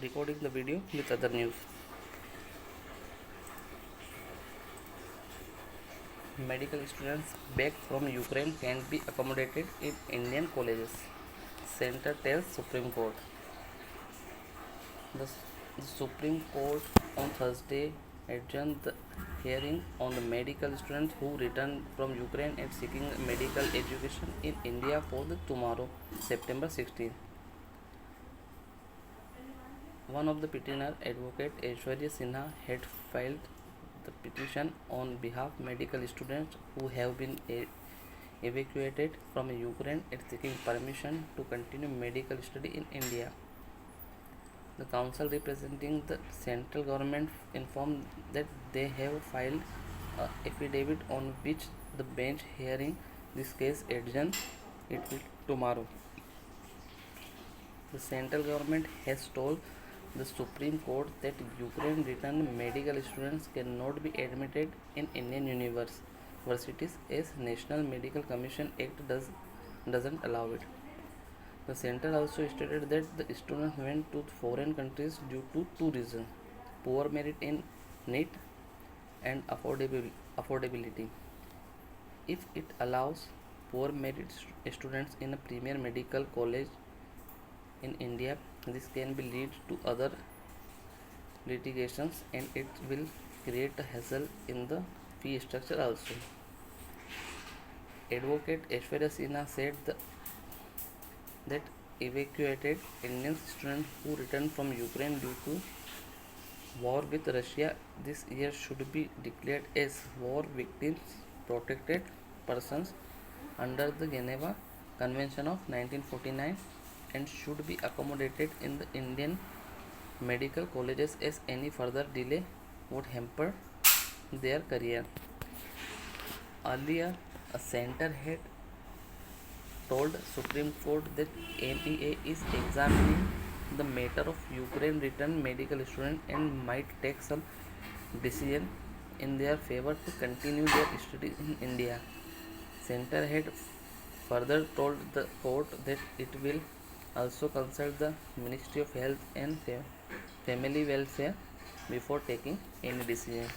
recording the video with other news. Medical students back from Ukraine can be accommodated in Indian colleges. Center tells Supreme Court. The Supreme Court on Thursday adjourned the hearing on the medical students who returned from Ukraine and seeking medical education in India for the tomorrow, September 16. One of the petitioner, advocate Aishwarya Sinha, had filed the petition on behalf of medical students who have been evacuated from Ukraine and seeking permission to continue medical study in India. The council representing the central government informed that they have filed an affidavit on which the bench hearing this case adjourned it will tomorrow. The central government has told the Supreme Court that Ukraine returned medical students cannot be admitted in Indian universities as National Medical Commission Act doesn't allow it. The center also stated that the students went to foreign countries due to two reasons: poor merit in NEET and affordability. If it allows poor merit students in a premier medical college in India, this can be lead to other litigations and it will create a hassle in the fee structure also. Advocate Aishwarya Sinha said that evacuated Indian students who returned from Ukraine due to war with Russia this year should be declared as war victims protected persons under the Geneva Convention of 1949 and should be accommodated in the Indian medical colleges as any further delay would hamper their career. Earlier, a center had told Supreme Court that MEA is examining the matter of Ukraine returned medical students and might take some decision in their favor to continue their studies in India. Center had further told the court that it will also consult the Ministry of Health and Family Welfare before taking any decision.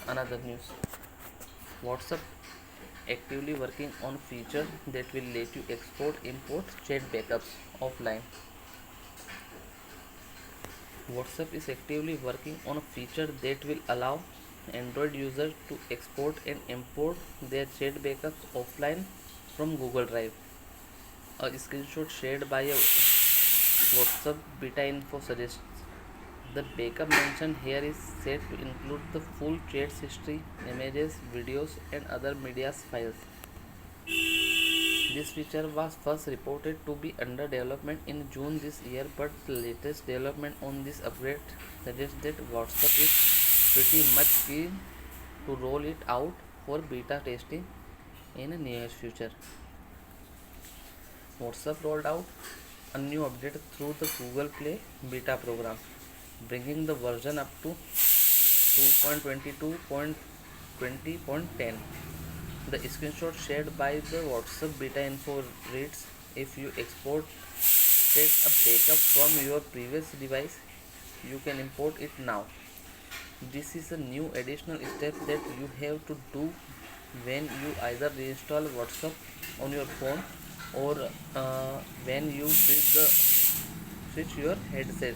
Another news: WhatsApp actively working on feature that will let you export import chat backups offline. WhatsApp is actively working on a feature that will allow Android users to export and import their chat backups offline from Google Drive. A screenshot shared by a WhatsApp beta info suggests the backup mentioned here is said to include the full chat history, images, videos, and other media files. This feature was first reported to be under development in June this year, but the latest development on this upgrade suggests that WhatsApp is pretty much keen to roll it out for beta testing in the near future. WhatsApp rolled out a new update through the Google Play beta program, bringing the version up to 2.22.20.10. The screenshot shared by the WhatsApp beta info reads: if you exported a backup from your previous device, you can import it now. This is a new additional step that you have to do when you either reinstall WhatsApp on your phone or when you switch your headset.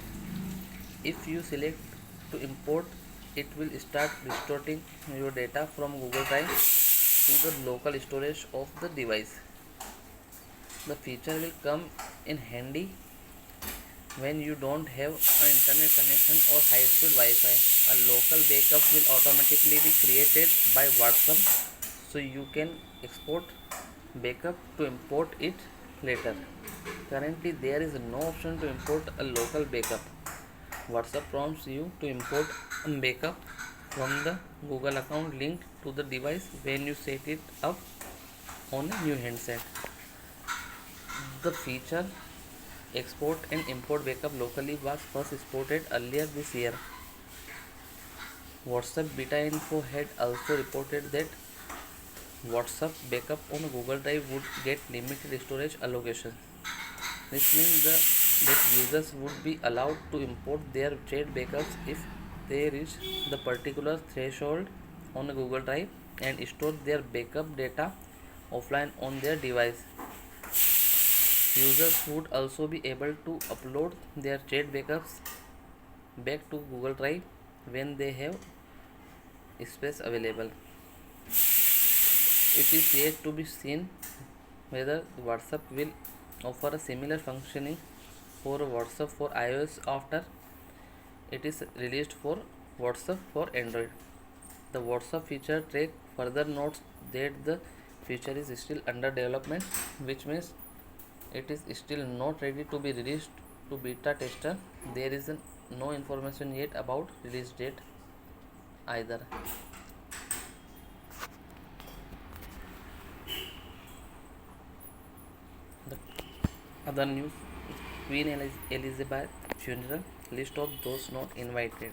If you select to import, it will start restoring your data from Google Drive to the local storage of the device. The feature will come in handy when you don't have an internet connection or high-speed Wi-Fi. A local backup will automatically be created by WhatsApp, so you can export backup to import it later. Currently, there is no option to import a local backup. WhatsApp prompts you to import a backup from the Google account linked to the device when you set it up on a new handset. The feature export and import backup locally was first spotted earlier this year. WhatsApp beta info had also reported that WhatsApp backup on Google Drive would get limited storage allocation. This means that users would be allowed to import their chat backups if they reach the particular threshold on Google Drive and store their backup data offline on their device. Users would also be able to upload their chat backups back to Google Drive when they have space available. It is yet to be seen whether WhatsApp will offer a similar functioning for WhatsApp for iOS after it is released for WhatsApp for Android. The WhatsApp feature track further notes that the feature is still under development, which means it is still not ready to be released to beta tester. There is no information yet about release date either. The other news: Queen Elizabeth funeral, list of those not invited.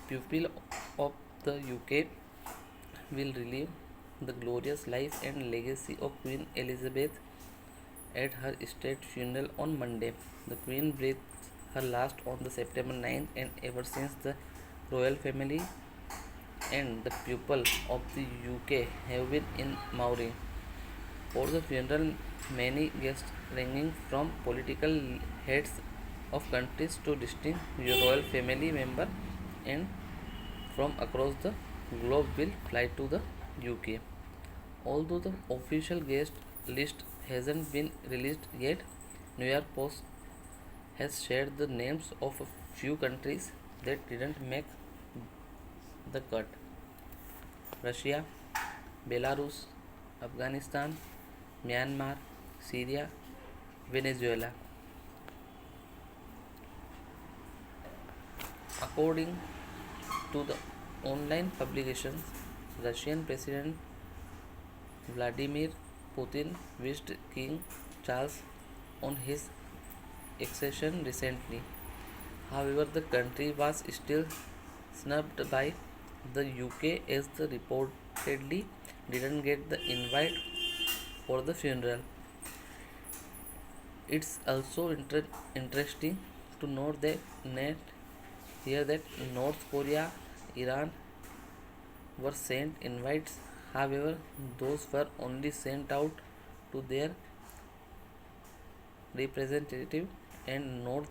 People of the UK will relive the glorious life and legacy of Queen Elizabeth at her state funeral on Monday. The Queen breathed her last on the September 9th, and ever since the royal family and the people of the UK have been in mourning. For the funeral, many guests ranging from political heads of countries to distinct royal family members and from across the globe will fly to the UK. Although the official guest list hasn't been released yet, New York Post has shared the names of a few countries that didn't make the cut: Russia, Belarus, Afghanistan, Myanmar, Syria, Venezuela. According to the online publications, Russian President Vladimir Putin wished King Charles on his accession recently. However, the country was still snubbed by the UK as the reportedly didn't get the invite for the funeral. It's also interesting to note that North Korea, Iran were sent invites. However, those were only sent out to their representative and not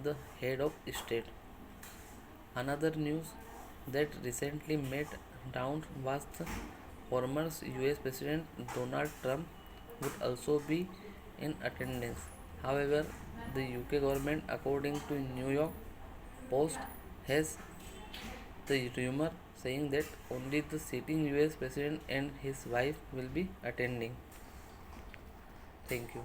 the head of state. Another news that recently made round was the former US President Donald Trump would also be in attendance. However, the UK government, according to New York Post, has the rumor saying that only the sitting US President and his wife will be attending. Thank you.